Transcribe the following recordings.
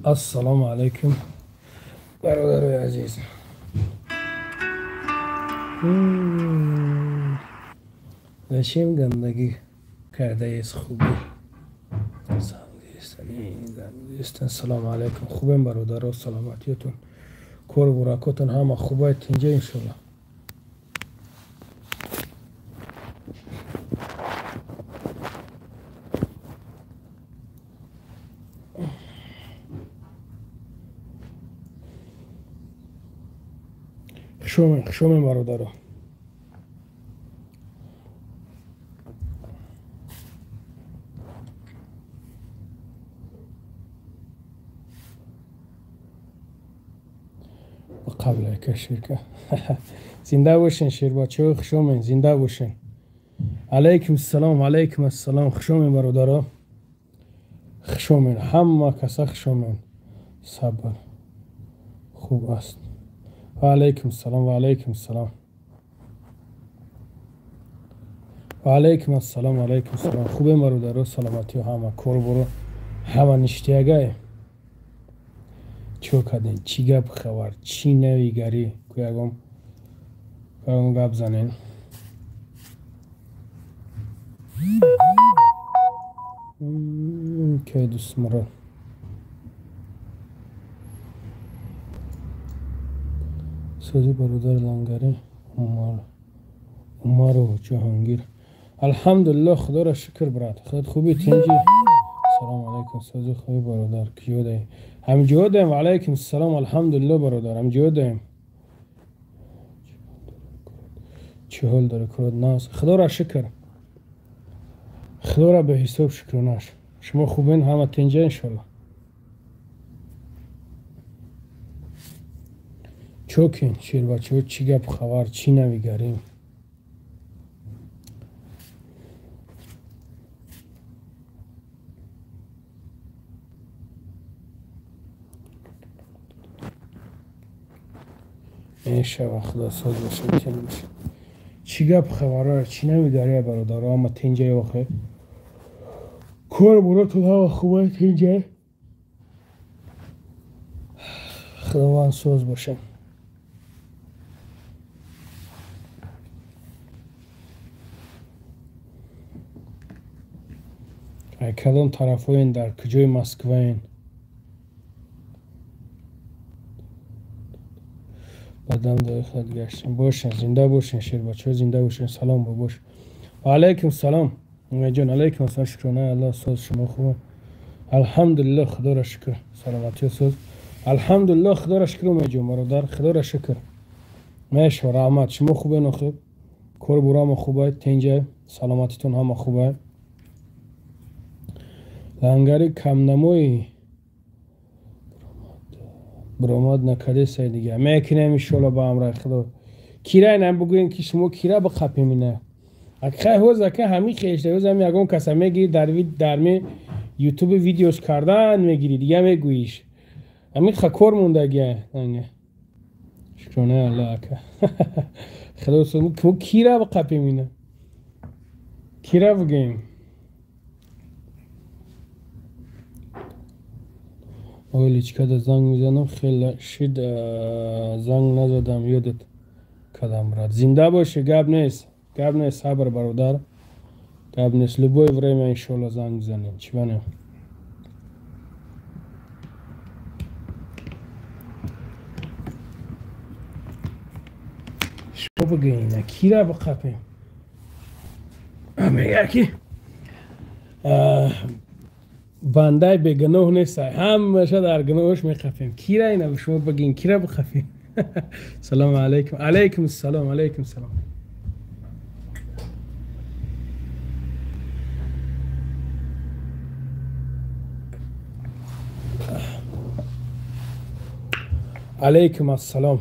Assalamu alaikum برادر عزیز. داشتیم گندگی کرده ایست خوبی زنگیستن. سلام علیکم. خوبیم برادر و سلامتیتون کور براکتون همه خوبه تینجا انشالله. خشومیم برادر. قبل شرکه زنده باشین شیر بچه ها. خشومین زنده باشین. علیکم السلام. علیکم السلام. خشومین برادر. خشومین همه کسا خشومین. صبر خوب است. و علیکم السلام. و علیکم السلام. و علیکم السلام. و علیکم السلام. خوبه برادر و سلامتی و همه کور برو همه نشتیگه. چو کدین چی گپ خبر چی نویگری که یکم گپ زنین. که دوست مرا سازی برادر لنگری عمر و جهانگیر. الحمدلله خدا را شکر برات. خود خوبی تینجی. سلام علیکم سازی خوبی برادر کیو دهیم هم جو دهیم. و علیکم السلام. الحمدلله برادر هم جو دهیم. چه حال داره کرد ناس. خدا را شکر. خدا را به حساب شکرانش. شما خوبین همه تینجا انشالله. چوکین شیر بچه ها چی گپ خبر چی نمیگریم. میشه خدا ساز باشه کن باشه. چی گپ خبره چی نمیگره برادر اما تینجا واخه کور برو تو ها خوبه تینجا. خداوند ساز باشه. کدام طرف این در کجای مسکو این بدم در خود گشتیم. باشین زنده باشین شیر بچه ها زنده باشین. سلام باش. و علیکم السلام جان. علیکم السلام. شکرانه الله ساز شما خوبه. الحمدلله خدا را شکر. سلامتی ساز الحمدلله خدا را شکر. جان برادر خدا را شکر. میشه رحمت شما خوبه نخوب کور برام خوبه تینجا سلامتیتون همه خوبه. لنگری کم نموی برامد نکده سای دیگه میکنیم انشالله با امرای خدا. کیره نم بگوین که شما کیره بخپیم اینه اگه هوزه که همی خیشته هوزه همی اگه کسا میگیری در می یوتیوب ویدیوش کردن میگیری دیگه میگویش همی خکور مونده گه. شکرانه الله اکه خدا سمو که کیره بخپیم اینه کیره بگیم. اولیچکا ده زنگ میزنم خیلی شد زنگ نزدم یادت کدام رد. زنده باشه گب نیست صبر برادر گب نیست. لبوی وریم انشالله زنگ زنیم چی بانیم. شما بگین کی را بخپیم میگه کی بنده به گناه نیست همشه در گناهش میخفیم. کی را اینه شما بگین کی را بخفیم. سلام علیکم. علیکم السلام. علیکم السلام. علیکم السلام.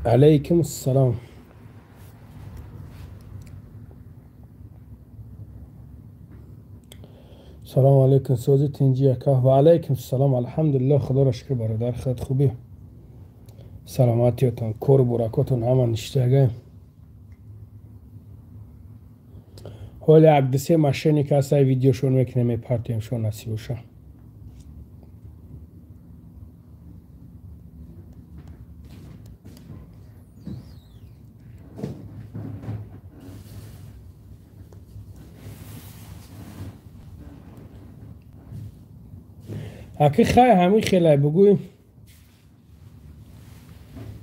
علیکم السلام. سلام علیکم سوزی تینجی اکه. و علیکم السلام. الحمدلله خدا را شکر برادر خود خوبی سلامتیتون کور براکتون همه نشتگه. حالا یک دسته ماشینی که از ویدیوشون میکنه میپرتیمشون نصیبشون. اکی خیلی همین خیلی بگویم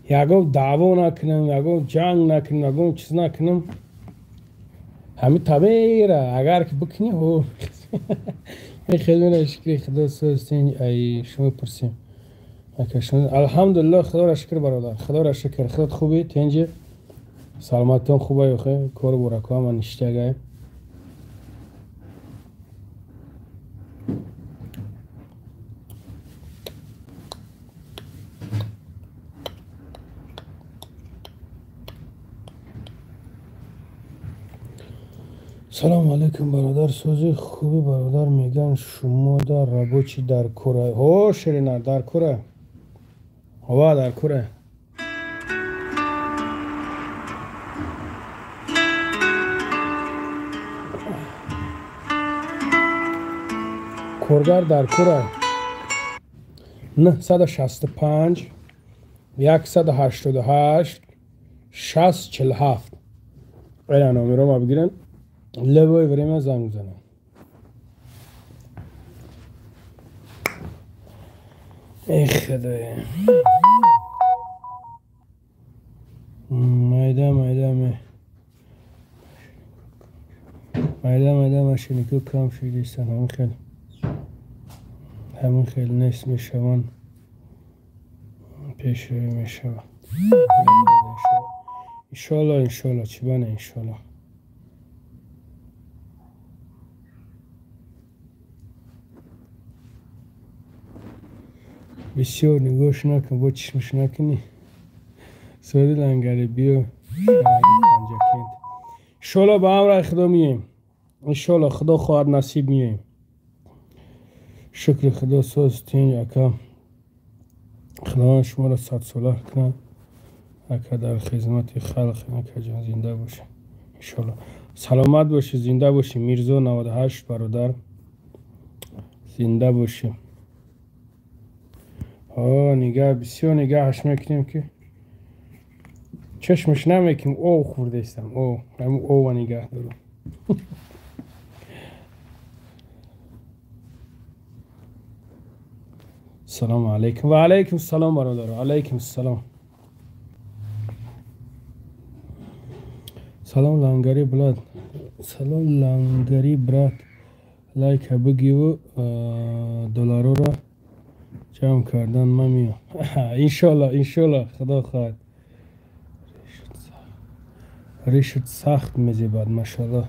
یکو دعوا نکنم، یکو جنگ نکنم، یکو چیز نکنم. همین طبیعه اگر که بکنی او خیلی نشکری خدا سوستین ای شما پرسیم. الحمدلله خدا را شکر برادر، خدا را شکر. خدا خوبی تنجی سلامتون خوبه خیر کار برکا من نشته گایم. سلام علیکم برادر سوزی خوبی برادر میگن شما در ربوچی در کره. او شیرینه در کره هوا در کره کورگر در کره 965 188 6047 این نامه ما بگیرن لبای بریم زنگ بزنم. ای خدای مایده ماشینی که کم شدیستن همون خیلی نیست میشون پیش روی میشون انشالله چی بانه انشالله. بسیار نگاش نکن با چشمش نکنی سادی لنگره بیا انشالله با هم رای خدا مییم انشالله خدا خواهد نصیب مییم. شکر خدا سوستین یکم خدا شما را صد ساله کنه اکا در خدمت خلق اکا جان زنده باشه انشالله سلامت باشه زنده باشه. میرزا 98 برادر زنده باشه. نگاه بسیار نگاهش میکنیم که چشمش نمیکنیم او خورده استم او همون او نگاه دارم. سلام علیکم و علیکم السلام برادر علیکم السلام. سلام لنگری بلاد سلام لنگری برات لایک بگی و دلارو را جمع کردن من میام انشالله خدا خواهد. ریشت سخت میزیبد ماشاءالله.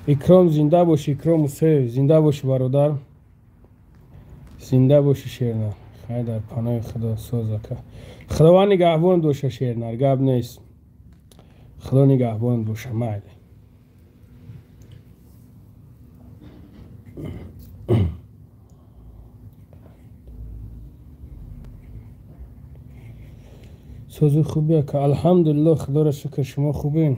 اکرام زنده باشی اکرام موسی زنده باشی برادر زنده باشی شیرنر خیلی در پناه خدا سوزکه خداوند نگهبان دوشه شیرنر گب نیست خدا نگهبان دوشه مایده. سوزی خوبیه که الحمدلله خدا را شکر شما خوبین.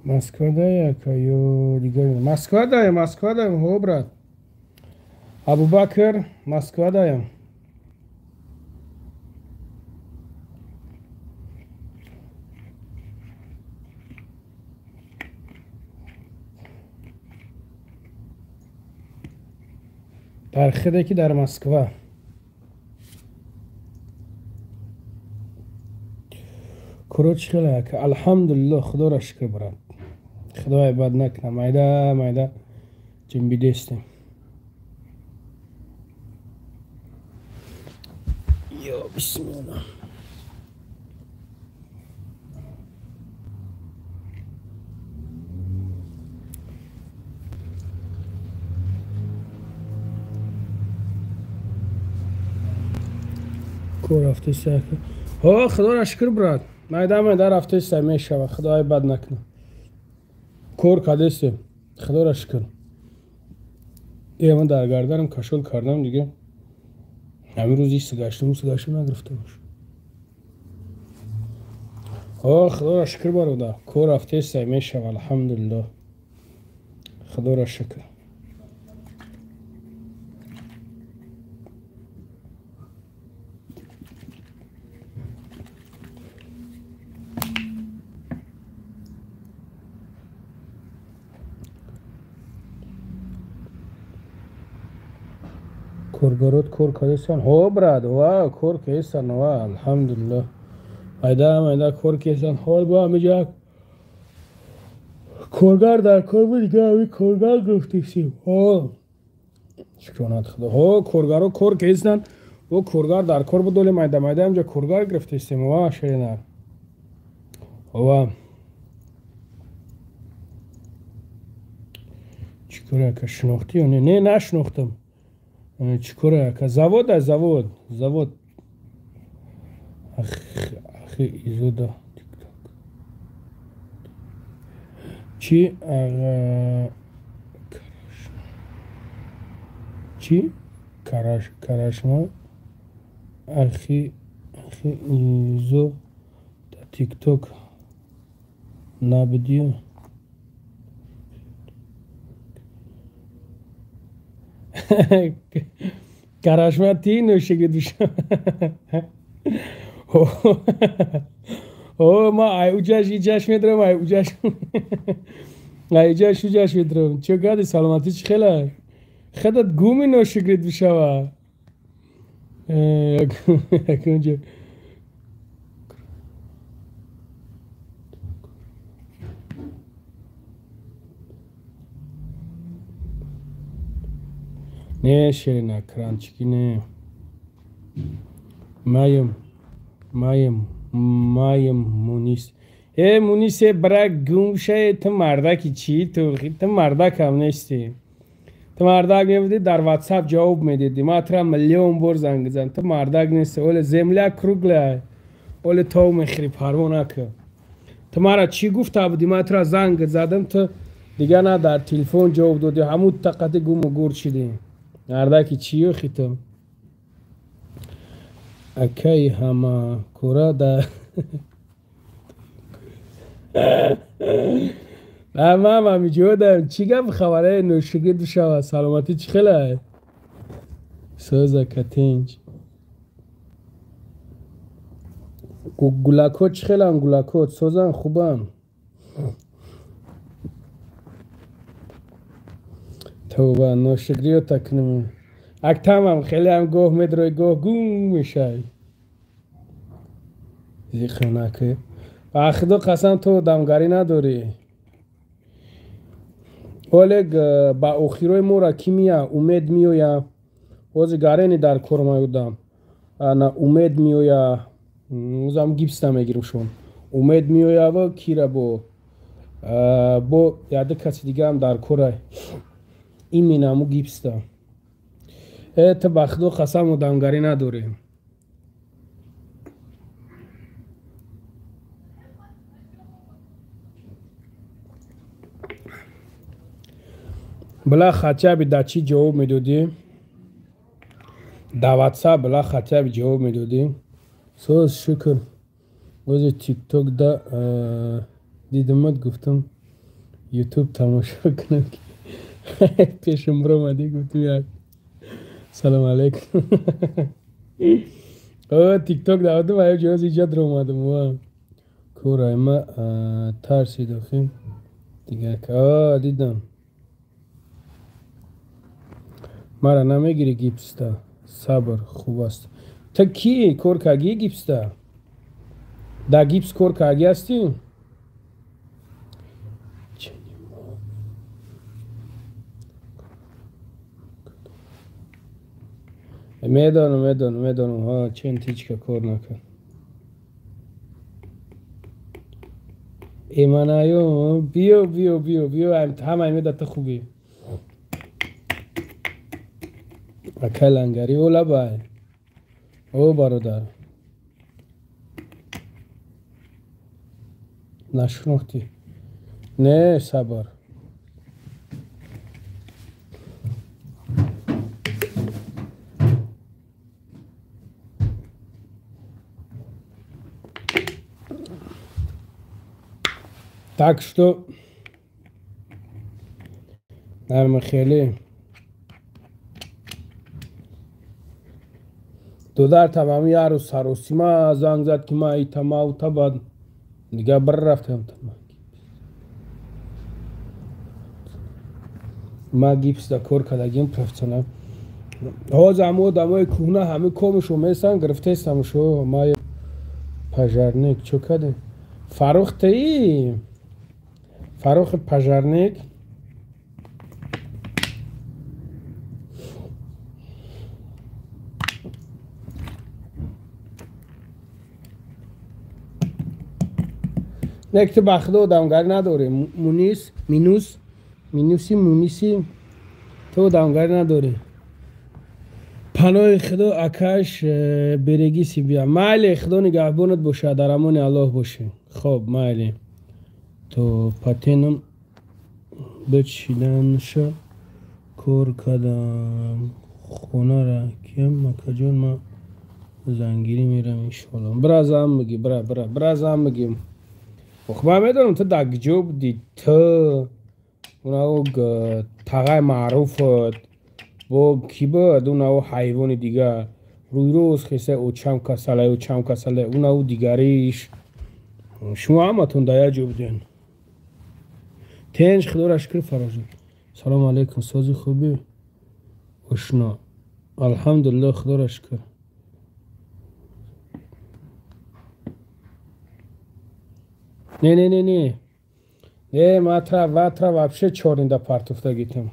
Москва дая каю дига Москва даем хо брат Абубакр Москва даем در خده که در مسکو کروچ خیلی که الحمدلله خدا را شکر برات خدا عباد نکنه مایده جنبی دستیم یا بسم الله. کور رفته سر ها خدا را شکر برات مایده رفته سر میشه خدای بد نکنه کور کدسته خدا را شکر من در گردنم کشول کردم دیگه همین روز ایست گشتم نگرفته باش خدا را شکر برادر کور رفته سر میشه الحمدلله خدا را شکر کورگارات کور کردن ها براد وا کور کردن وا الحمدلله ایدا کور کردن حال با میجا کورگار در کور بود دیگه همین کورگار گفتیم ها شکرانت خدا ها کورگارو کور کردن و کورگار در کور بود دوله میدا همجا کورگار گرفتیم وا شیرینه وا چیکاره که شناختی یا نه نشناختم چیکاره که завод اخی ایزو دا چی کراشما اخی ایزو دا تیک توک نبودیو Karışma değil ne şekilde düşün. Ma ay ucaş میدرم ay ucaş. Ay ucaş میدرم. چقدر سلامتی چه خلا. خدت گومی نه شکلی بشوا. اکنجا. نه شیرینه کرانچکی نه مایم مونیس مونیس برای گوشه تو مردکی چی تو مردک هم نیستی تو مردک نبودی در واتساپ جواب میدیدی ما ترا میلیون بار زنگ زن تو مردک نیستی اول زمله کروگله اول تو میخری پروانه که تو مرا چی گفته بودی ما ترا زنگ زدم تو دیگه نه در تلفن جواب دادی همون تقاطع گم و گور شدی مردکی چیو خیتم اکی همه کورا دا همه میجودم چی گم خبره نوشگی دوشا سلامتی چی خیلی سوزا کتینج گولاکوت چی خیلی هم گولاکوت سوزن خوبم توبه نوشگری رو تکنم اکتم هم خیلی هم گوه میدروی گوه گوم میشه زیخه نکه و خدا قسم تو دمگاری نداری ولی با اخیروی مورا کی میا امید میویا وزی گارینی در کورما یودم انا امید میویا وزم گیبستا میگیرم شون امید میویا و کیره بو یاده کسی دیگه هم در کورای این مینامو گیبستا تو بخدو قسم و دمگاری نداریم بلا خطیه بی دا چی جواب میدودی دا واتساپ بلا خطیه بی جواب میدودی سوز شکر وزی تیک توک دا دیدمت گفتم یوتیوب تماشا کنم پیشم برو مدی گفتم یک سلام علیکم تیک توک داودم ایو جواز ایجاد رو اومدم کورای ما ترسیدم خیم دیگر که دیدم مرا نمیگیری گیپستا صبر خوب است تا کی کور کاگی گیپستا دا گیپس کور کاگی هستی میدانم ها چند تیچ که کور نکن ایمانایو بیو همه ایمه تا خوبی اکل انگاری اولا بای او برادر نشناختی؟ نه صبر. Так что наверное خیلی دو تمامی یارو سروسی ما زنگ زد که ما ایتما و بعد دیگه بر رفتم ما گیپس دا کار کردگیم پرفتنم ها زمو دمای کهنه همه کامشو میسن گرفته استمشو ما پژرنیک چو کده فروخته ای فروخ پژرنیک نکت بخدا دامگر نداره مونیسی تو دامگر نداره پناه خدا اکش برگی سی بیا مالی خدا نگهبانت باشه در امان الله باشه خب مالی تو پاتینم بچیدن شو کور کدام خونه را کیم مکجون ما زنگیری میرم انشالله برازم بگی برازم بگیم خب من میدونم تو دگجو بودی تو اونو تغای معروفت با کی بود اونو حیوان دیگر روی روز خیسه او چم کساله اونو دیگریش شما همه تون دایا جو بودین تنج خدا را شکر فرازون سلام علیکم سازی خوبی اشنا الحمدلله خدا را شکر نه ماترا вообще черный партовда gittim.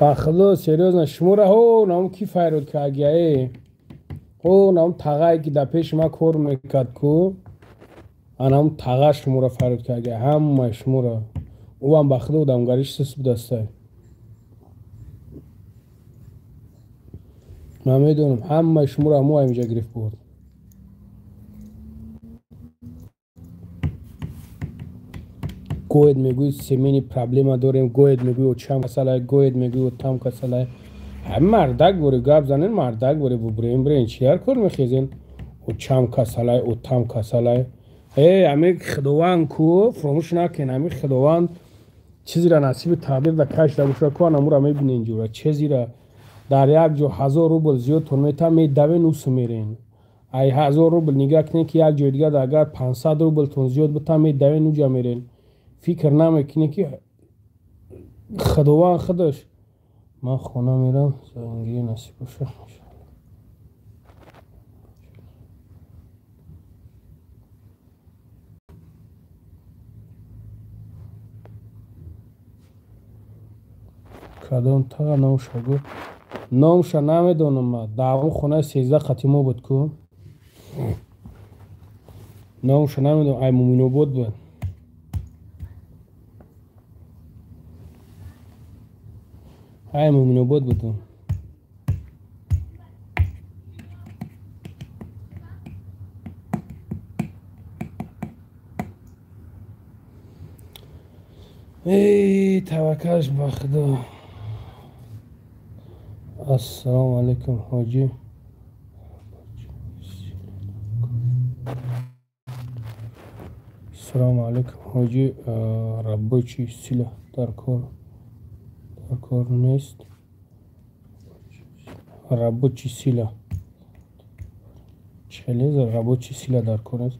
Бахло серьезно шмура хо нам ки файрод кагяе хо нам тагай ки да пеш ма кор мекад ку анам тага шмура файрод кагя ҳамма шмура увам бахло дам гариш сус будастай ма медонам ҳамма шмура мо инҷа гирифт бурд гоед мегӯи семени проблема дорем гоед мегӯи очам касалай гоед мегӯи отам касалай мардак боре гап занен мардак боре бубрем брен чияр кор мехезен очам касалай отам касалай ами худованд ку фромӯш накен ами худованд чизира насиби табир да кашда боша ку анамура мебинен ҷура чизира дар як ҷо 1000 рубл зиёдтон метам медавен усу мерен ай 1000 рубл нигаҳ кунед ки як ҷои дигар агар 500 рублтон зиёд бутам медавен уҷа мерен فکر نمیکنی که خداوند خودش من خونه میرم زنگی نصیب باشه کدام تا نامشگو نامش نمیدونم من دوام خونه 13 ختیمه بود کو نامش نمیدونم ای مومینو بود های مومینو بودم ای توکلش به خدا السلام علیکم حاجی Салом алейкум. Ҳоҷи рабочий сила дар кор нест. Рабочий сила. Челеза рабочий сила дар кор нест.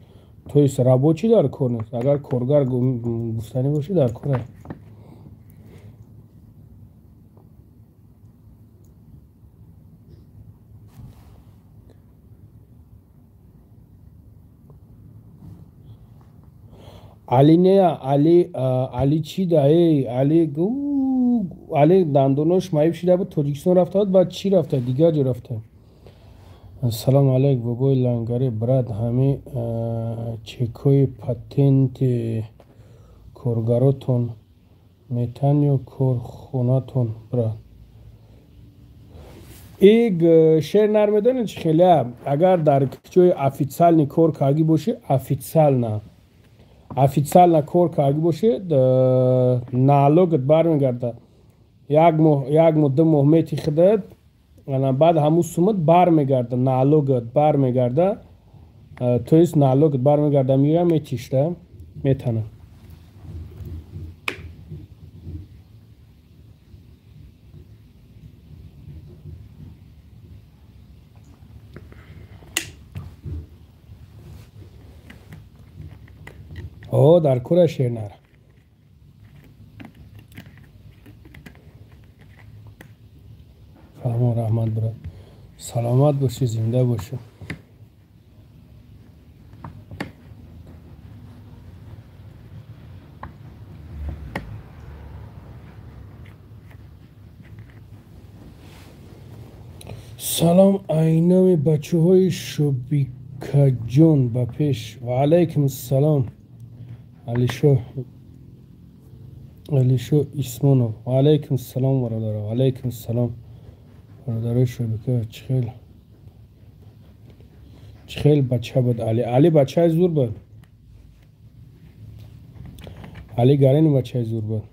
То есть рабочий дар кор нест. Агар коргар гуфтанӣ бошад дар кор аст. али не али чӣ даи али дандонош маиб шуда буд тоҷикистон рафта буд баъд чӣ рафта дигар ҷо рафта. Ассалому алайкум бобои лангари брат ҳами чекҳои патенти коргаротон метан ё корхонатон брат. иг шер нар медонед чӣ хеле агар дар ҷои официални кор карди бошӣ официална кор карди бошӣ налогат бармегардад. як моҳ ду моҳ метихидад баъд ҳамун сумат бармегарда налогат бармегарда то есть налогат бармегарда меоя метишда метана. о дар кора шернар фаҳмон раҳмат брат. саломат бошӣ зинда бошӣ. салом айноми бачаҳои шубикаҷон ба пеш. ва алайкум ассалом алишо исмонов. ва алайкум ассалом бародаро. ва алайкум ассалом бародарои шубика. чӣ хел бача буд али бачаи зур буд. али гарини бачаи зур буд.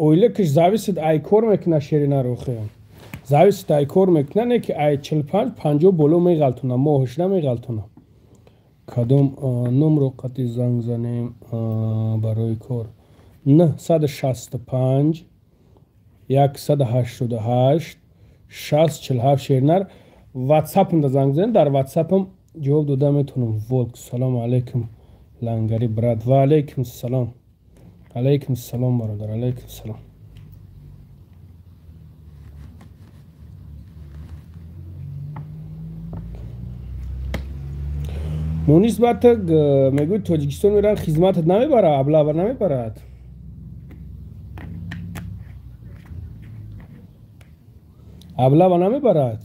оила киш зависит ай кор мекуна шеринар охе. зависит ай кор мекуна не ки ай 45-50 боло меғалтуна моҳиш намеғалтуна. кадом номро қати занг занем барои кор 965 188 647 шеринар. ватсапмда занг занем дар ватсапам ҷавоб дода метавонам. волк. салому алайкум лангари брат. ва алайкум ассалом. алайкум ассалом бародар. алайкум ассалом. мунис батак мегӯяд тоҷикистон мерад хизматат намебарад аблава намебарад. аблава намебарад.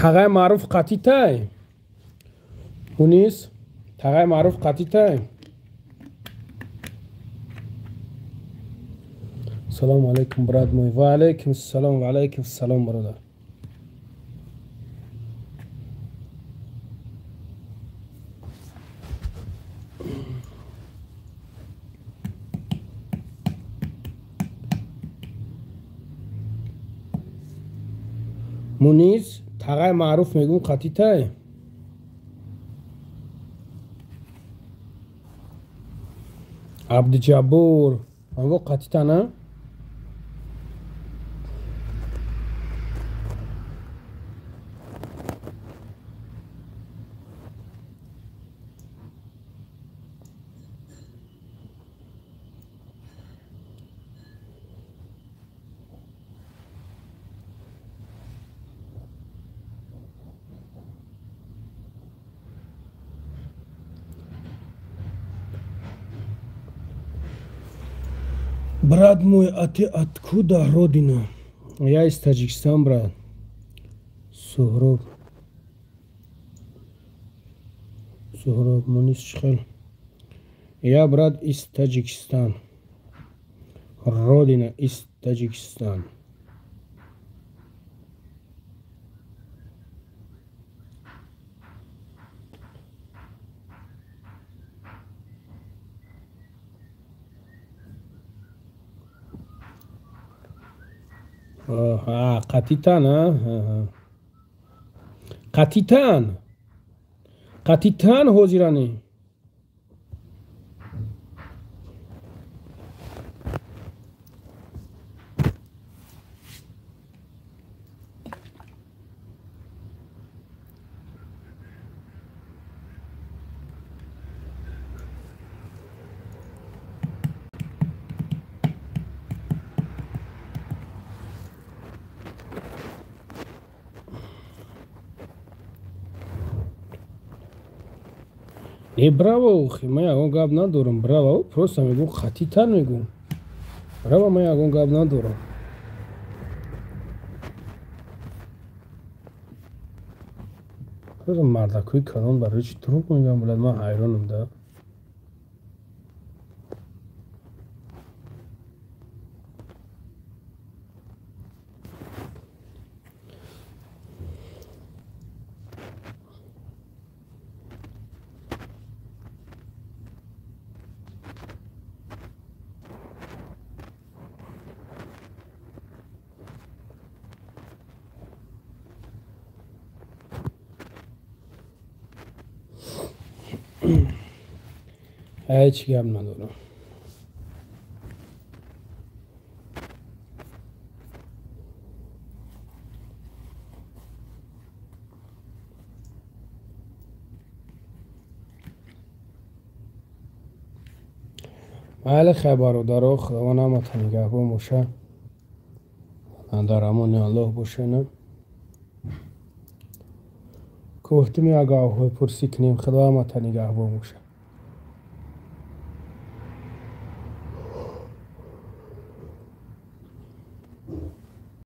тағай маъруф қатитай мунис тағай маъруф қатитай. салому алайкум брат мой. ва алайкум ассалом. ва алайкум ассалом бародар. мунис тағай маъруф мегум қатитай. абдуҷаббор аво қатитана. Брат мой, а ты откуда родина? Я из Таджикистана, брат. Сухроб. Сухроб, Мунис Чхел. Я, брат, из Таджикистана. Родина из Таджикистана. Катитан, Катитан. Катитан ҳозирани. Браво, мы ягон гап надорам. Браво, просто мегум Катитан мегум. Браво, мы ягон гап надорам. Просто мардакои калон барои чӣ дурӯғ мегӯям булад, ман ҳайронам да. هیچ گپ ندارم. بله خبرو خداوند همتون نگهبان باشه. در امان الله باشه. نه گفتیم اگه پرسی کنیم خدا همتون نگهبان باشه.